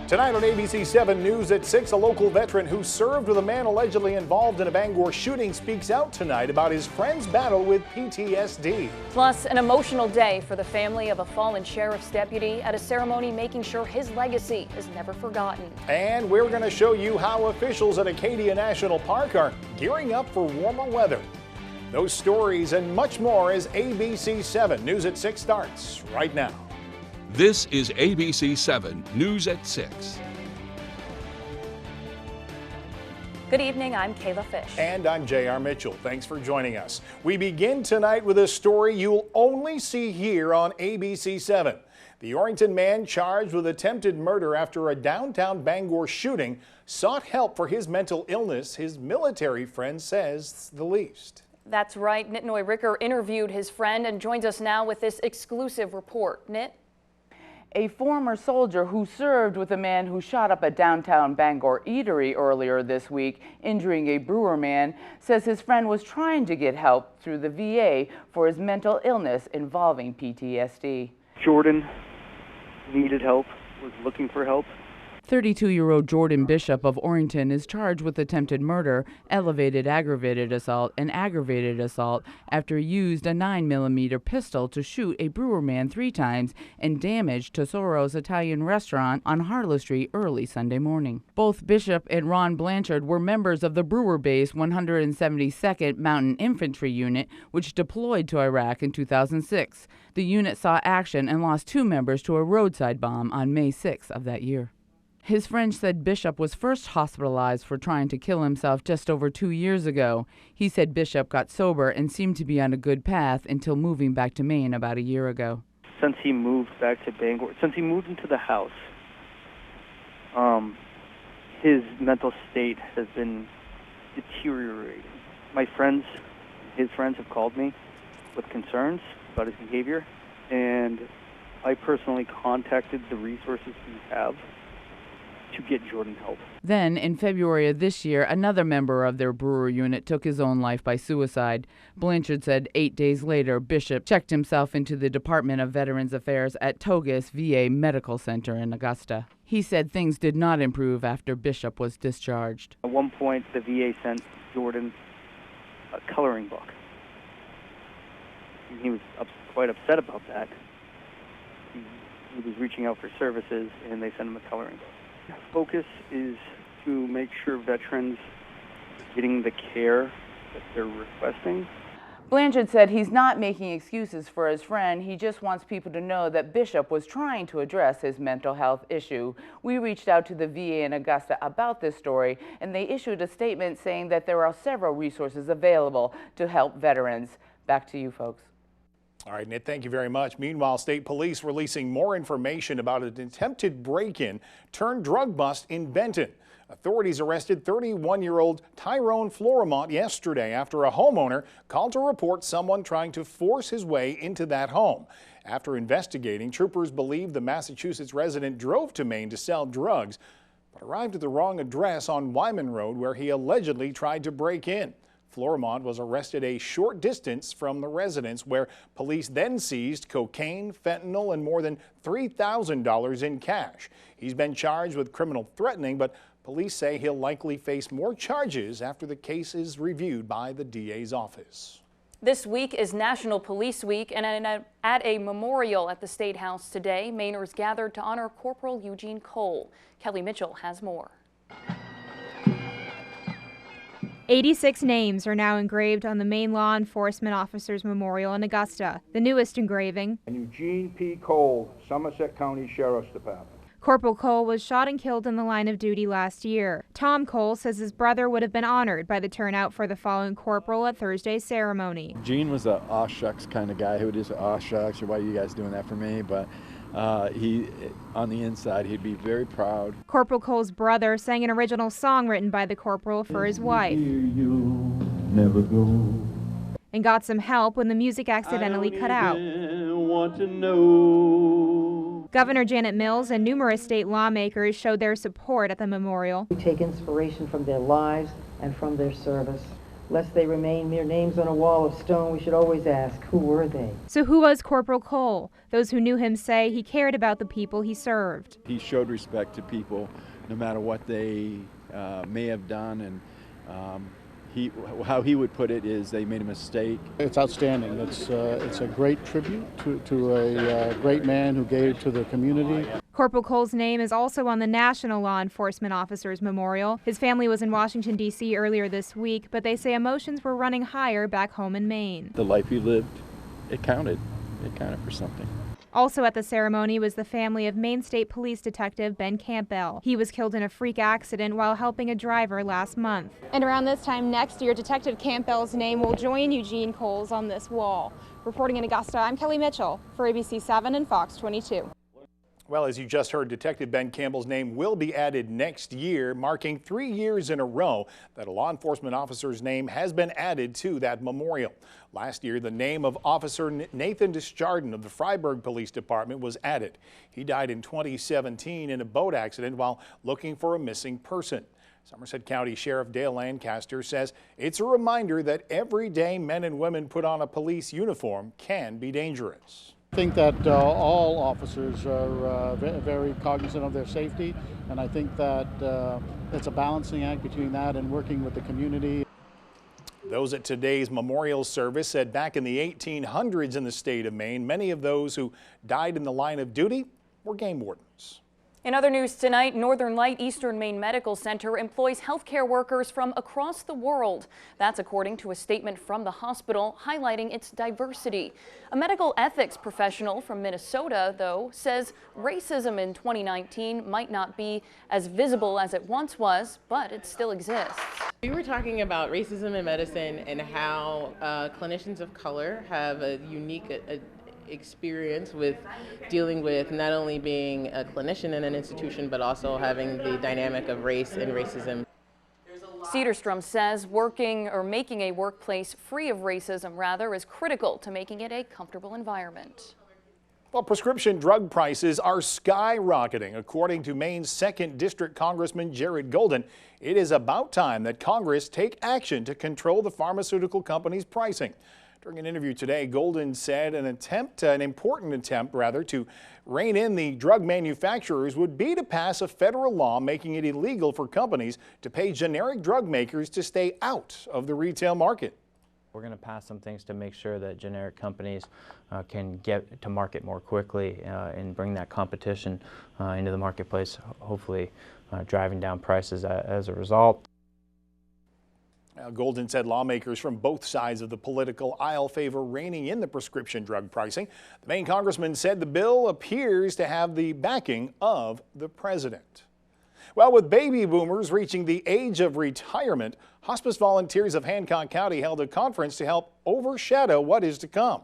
Tonight on ABC 7 News at 6, a local veteran who served with a man allegedly involved in a Bangor shooting speaks out tonight about his friend's battle with PTSD. Plus, an emotional day for the family of a fallen sheriff's deputy at a ceremony making sure his legacy is never forgotten. And we're going to show you how officials at Acadia National Park are gearing up for warmer weather. Those stories and much more as ABC 7 News at 6 starts right now. This is ABC 7 News at 6. Good evening, I'm Kayla Fish. And I'm J.R. Mitchell. Thanks for joining us. We begin tonight with a story you'll only see here on ABC 7. The Orrington man charged with attempted murder after a downtown Bangor shooting sought help for his mental illness. His military friend says the least. That's right. Nitnoy Ricker interviewed his friend and joins us now with this exclusive report. Nit? A former soldier who served with a man who shot up a downtown Bangor eatery earlier this week, injuring a brewer man, says his friend was trying to get help through the VA for his mental illness involving PTSD. Jordan needed help, was looking for help. 32-year-old Jordan Bishop of Orrington is charged with attempted murder, elevated aggravated assault, and aggravated assault after he used a 9mm pistol to shoot a brewer man 3 times and damaged Tesoro's Italian restaurant on Harlow Street early Sunday morning. Both Bishop and Ron Blanchard were members of the Brewer Base 172nd Mountain Infantry Unit, which deployed to Iraq in 2006. The unit saw action and lost 2 members to a roadside bomb on May 6th of that year. His friend said Bishop was first hospitalized for trying to kill himself just over 2 years ago. He said Bishop got sober and seemed to be on a good path until moving back to Maine about a year ago. Since he moved back to Bangor, since he moved into the house, his mental state has been deteriorating. His friends have called me with concerns about his behavior, and I personally contacted the resources we have to get Jordan help. Then, in February of this year, another member of their brewer unit took his own life by suicide. Blanchard said 8 days later, Bishop checked himself into the Department of Veterans Affairs at Togus VA Medical Center in Augusta. He said things did not improve after Bishop was discharged. At one point, the VA sent Jordan a coloring book. He was quite upset about that. He was reaching out for services, and they sent him a coloring book. Focus is to make sure veterans are getting the care that they're requesting. Blanchard said he's not making excuses for his friend. He just wants people to know that Bishop was trying to address his mental health issue. We reached out to the VA in Augusta about this story, and they issued a statement saying that there are several resources available to help veterans. Back to you, folks. All right, Nit, thank you very much. Meanwhile, state police releasing more information about an attempted break-in turned drug bust in Benton. Authorities arrested 31-year-old Tyrone Florimont yesterday after a homeowner called to report someone trying to force his way into that home. After investigating, troopers believe the Massachusetts resident drove to Maine to sell drugs, but arrived at the wrong address on Wyman Road where he allegedly tried to break in. Florimont was arrested a short distance from the residence where police then seized cocaine, fentanyl, and more than $3,000 in cash. He's been charged with criminal threatening, but police say he'll likely face more charges after the case is reviewed by the DA's office. This week is National Police Week, and at a memorial at the State House today, Mainers gathered to honor Corporal Eugene Cole. Kelly Mitchell has more. 86 names are now engraved on the Maine Law Enforcement Officers Memorial in Augusta. The newest engraving, Eugene P. Cole, Somerset County Sheriff's Department. Corporal Cole was shot and killed in the line of duty last year. Tom Cole says his brother would have been honored by the turnout for the fallen corporal at Thursday's ceremony. Gene was a aw shucks kind of guy who would just aw shucks, or why are you guys doing that for me? But he, on the inside, he'd be very proud. Corporal Cole's brother sang an original song written by the corporal for his wife. Never go. And got some help when the music accidentally cut out. Want to know. Governor Janet Mills and numerous state lawmakers showed their support at the memorial. We take inspiration from their lives and from their service. Lest they remain mere names on a wall of stone, we should always ask, who were they? So who was Corporal Cole? Those who knew him say he cared about the people he served. He showed respect to people no matter what they may have done, and how he would put it is they made a mistake. It's outstanding. It's a great tribute to a great man who gave to the community. Corporal Cole's name is also on the National Law Enforcement Officers Memorial. His family was in Washington, D.C. earlier this week, but they say emotions were running higher back home in Maine. The life he lived, it counted. It counted for something. Also at the ceremony was the family of Maine State Police Detective Ben Campbell. He was killed in a freak accident while helping a driver last month. And around this time next year, Detective Campbell's name will join Eugene Cole's on this wall. Reporting in Augusta, I'm Kelly Mitchell for ABC 7 and Fox 22. Well, as you just heard, Detective Ben Campbell's name will be added next year, marking 3 years in a row that a law enforcement officer's name has been added to that memorial. Last year, the name of Officer Nathan Desjardins of the Freiburg Police Department was added. He died in 2017 in a boat accident while looking for a missing person. Somerset County Sheriff Dale Lancaster says it's a reminder that every day men and women put on a police uniform can be dangerous. I think that all officers are very cognizant of their safety, and I think that it's a balancing act between that and working with the community. Those at today's memorial service said back in the 1800s in the state of Maine, many of those who died in the line of duty were game wardens. In other news tonight, Northern Light Eastern Maine Medical Center employs healthcare workers from across the world. That's according to a statement from the hospital highlighting its diversity. A medical ethics professional from Minnesota, though, says racism in 2019 might not be as visible as it once was, but it still exists. We were talking about racism in medicine and how clinicians of color have a unique experience with dealing with not only being a clinician in an institution, but also having the dynamic of race and racism. Cedarstrom says making a workplace free of racism, rather, is critical to making it a comfortable environment. Well, prescription drug prices are skyrocketing. According to Maine's 2nd District Congressman Jared Golden, it is about time that Congress take action to control the pharmaceutical companies' pricing. During an interview today, Golden said an important attempt to rein in the drug manufacturers would be to pass a federal law making it illegal for companies to pay generic drug makers to stay out of the retail market. We're going to pass some things to make sure that generic companies can get to market more quickly and bring that competition into the marketplace, hopefully driving down prices as a result. Golden said lawmakers from both sides of the political aisle favor reining in the prescription drug pricing. The Maine congressman said the bill appears to have the backing of the president. Well, with baby boomers reaching the age of retirement, hospice volunteers of Hancock County held a conference to help overshadow what is to come.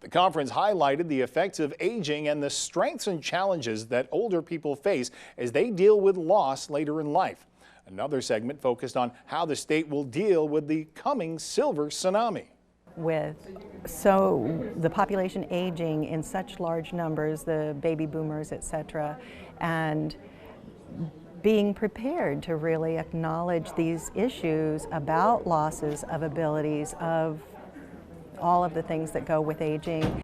The conference highlighted the effects of aging and the strengths and challenges that older people face as they deal with loss later in life. Another segment focused on how the state will deal with the coming silver tsunami. With the population aging in such large numbers, the baby boomers, etc., and being prepared to really acknowledge these issues about losses of abilities, of all of the things that go with aging.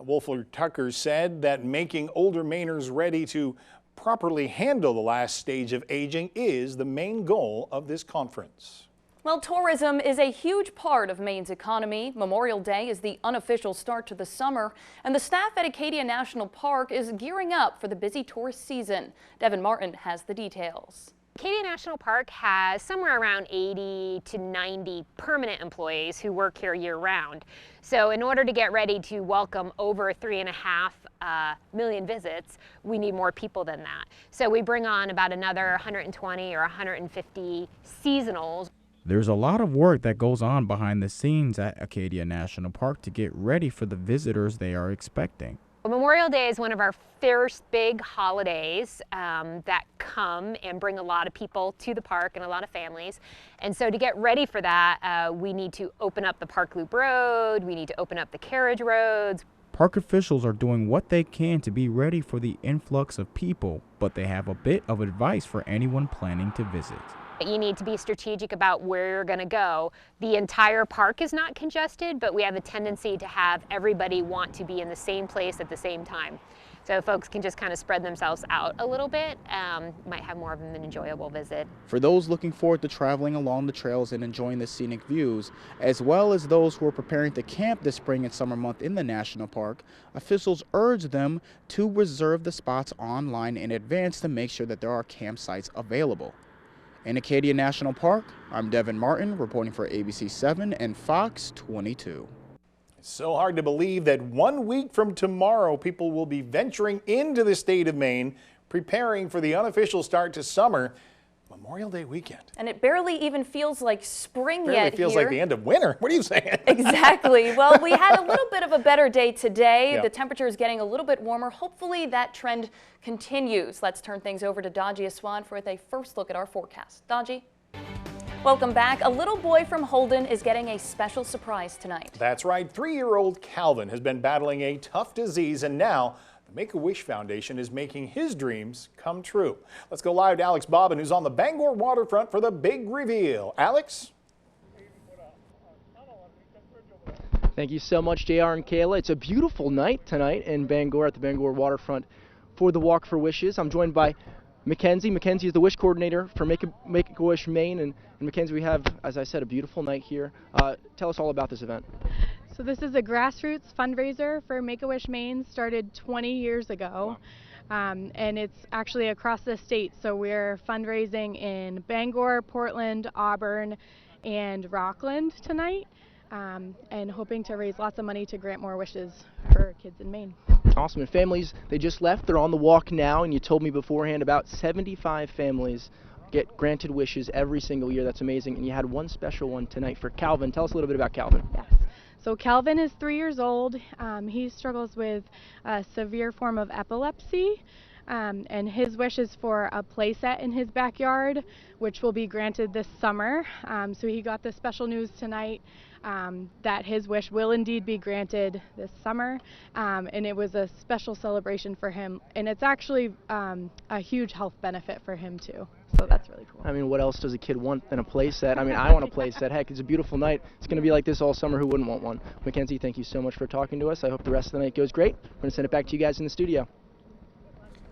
Wolford Tucker said that making older Mainers ready to properly handle the last stage of aging is the main goal of this conference. Well, tourism is a huge part of Maine's economy. Memorial Day is the unofficial start to the summer, and the staff at Acadia National Park is gearing up for the busy tourist season. Devin Martin has the details. Acadia National Park has somewhere around 80 to 90 permanent employees who work here year-round. So in order to get ready to welcome over 3.5 million visits, we need more people than that. So we bring on about another 120 or 150 seasonals. There's a lot of work that goes on behind the scenes at Acadia National Park to get ready for the visitors they are expecting. Memorial Day is one of our first big holidays that come and bring a lot of people to the park and a lot of families. And so to get ready for that, we need to open up the Park Loop Road, we need to open up the carriage roads. Park officials are doing what they can to be ready for the influx of people, but they have a bit of advice for anyone planning to visit. You need to be strategic about where you're going to go. The entire park is not congested, but we have a tendency to have everybody want to be in the same place at the same time. So folks can just kind of spread themselves out a little bit, might have more of an enjoyable visit. For those looking forward to traveling along the trails and enjoying the scenic views, as well as those who are preparing to camp this spring and summer month in the national park, officials urge them to reserve the spots online in advance to make sure that there are campsites available. In Acadia National Park, I'm Devin Martin reporting for ABC 7 and Fox 22. It's so hard to believe that 1 week from tomorrow, people will be venturing into the state of Maine, preparing for the unofficial start to summer, Memorial Day weekend. And it barely even feels like spring yet here. It feels like the end of winter. What are you saying? Exactly. Well, we had a little bit of a better day today. Yeah. The temperature is getting a little bit warmer. Hopefully that trend continues. Let's turn things over to Dodgy Aswan for a first look at our forecast. Dodgy? Welcome back. A little boy from Holden is getting a special surprise tonight. That's right. 3-year-old Calvin has been battling a tough disease, and now the Make-A-Wish Foundation is making his dreams come true. Let's go live to Alex Bobbin, who's on the Bangor waterfront for the big reveal. Alex? Thank you so much, JR and Kayla. It's a beautiful night tonight in Bangor at the Bangor waterfront for the Walk for Wishes. I'm joined by Mackenzie. Mackenzie is the wish coordinator for Make-A-Wish Maine. And Mackenzie, we have, as I said, a beautiful night here. Tell us all about this event. So this is a grassroots fundraiser for Make-A-Wish Maine, started 20 years ago. Wow. And it's actually across the state. So we're fundraising in Bangor, Portland, Auburn, and Rockland tonight. And hoping to raise lots of money to grant more wishes for kids in Maine. Awesome. And families, they just left. They're on the walk now. And you told me beforehand about 75 families get granted wishes every single year. That's amazing. And you had one special one tonight for Calvin. Tell us a little bit about Calvin. Yes. So Calvin is 3 years old. He struggles with a severe form of epilepsy. And his wish is for a play set in his backyard, which will be granted this summer. So he got the special news tonight that his wish will indeed be granted this summer. And it was a special celebration for him. And it's actually a huge health benefit for him too. So that's really cool. I mean, what else does a kid want than a play set? I mean, I want a play set. Heck, it's a beautiful night. It's going to be like this all summer. Who wouldn't want one? Mackenzie, thank you so much for talking to us. I hope the rest of the night goes great. We're going to send it back to you guys in the studio.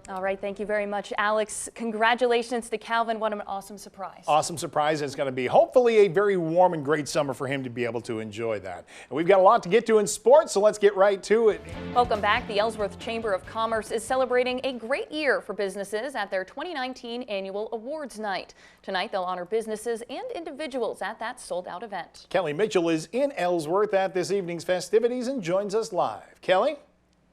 All right, thank you very much, Alex. Congratulations to Calvin. What an awesome surprise. Awesome surprise. It's going to be hopefully a very warm and great summer for him to be able to enjoy that. And we've got a lot to get to in sports, so let's get right to it. Welcome back. The Ellsworth Chamber of Commerce is celebrating a great year for businesses at their 2019 annual awards night. Tonight, they'll honor businesses and individuals at that sold-out event. Kelly Mitchell is in Ellsworth at this evening's festivities and joins us live. Kelly?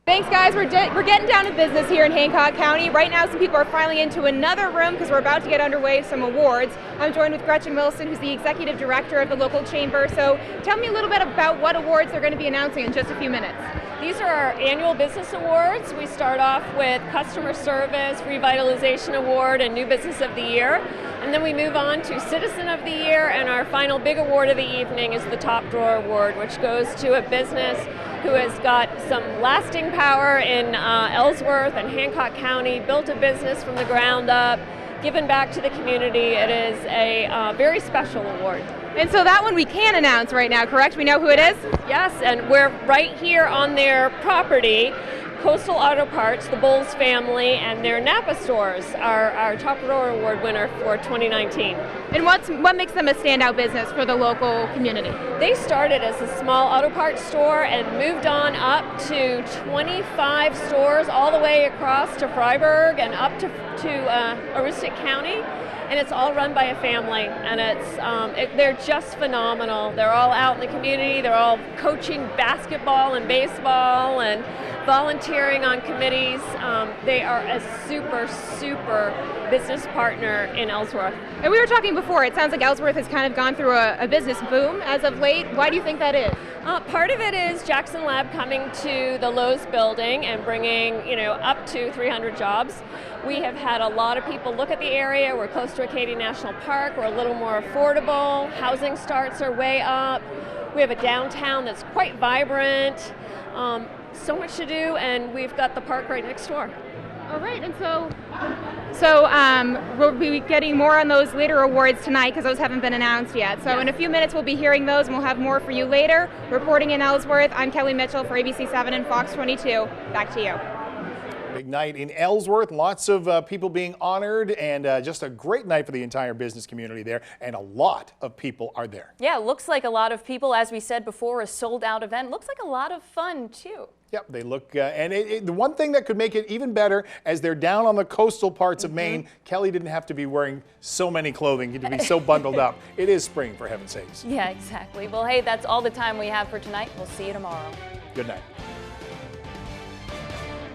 Thanks, guys. We're getting down to business here in Hancock County. Right now, some people are filing into another room because we're about to get underway with some awards. I'm joined with Gretchen Wilson, who's the executive director of the local chamber. So tell me a little bit about what awards they're going to be announcing in just a few minutes. These are our annual business awards. We start off with Customer Service, Revitalization Award, and New Business of the Year. And then we move on to Citizen of the Year, and our final big award of the evening is the Top Drawer Award, which goes to a business who has got some lasting power in Ellsworth and Hancock County, built a business from the ground up, given back to the community. It is a very special award. And so that one we can announce right now, correct? We know who it is? Yes, and we're right here on their property. Coastal Auto Parts, the Bowles family, and their Napa stores are our Top Drawer Award winner for 2019. And what makes them a standout business for the local community? They started as a small auto parts store and moved on up to 25 stores all the way across to Freiburg and up to Aroostook County. And it's all run by a family, and they're just phenomenal. They're all out in the community. They're all coaching basketball and baseball and volunteering on committees. They are a super, super business partner in Ellsworth. And we were talking before, it sounds like Ellsworth has kind of gone through a business boom as of late. Why do you think that is? Part of it is Jackson Lab coming to the Lowe's building and bringing, up to 300 jobs. We have had a lot of people look at the area. We're close to Acadia National Park. We're a little more affordable. Housing starts are way up. We have a downtown that's quite vibrant. So much to do, and we've got the park right next door. All right, and so we'll be getting more on those later awards tonight because those haven't been announced yet. So in a few minutes we'll be hearing those and we'll have more for you later. Reporting in Ellsworth, I'm Kelly Mitchell for ABC 7 and Fox 22. Back to you. Big night in Ellsworth, lots of people being honored, and just a great night for the entire business community there, and a lot of people are there. Yeah, looks like a lot of people, as we said before, a sold-out event. Looks like a lot of fun, too. Yep, they look, and the one thing that could make it even better, as they're down on the coastal parts of Maine, Kelly didn't have to be wearing so many clothing to be so bundled up. It is spring, for heaven's sakes. Yeah, exactly. Well, hey, that's all the time we have for tonight. We'll see you tomorrow. Good night.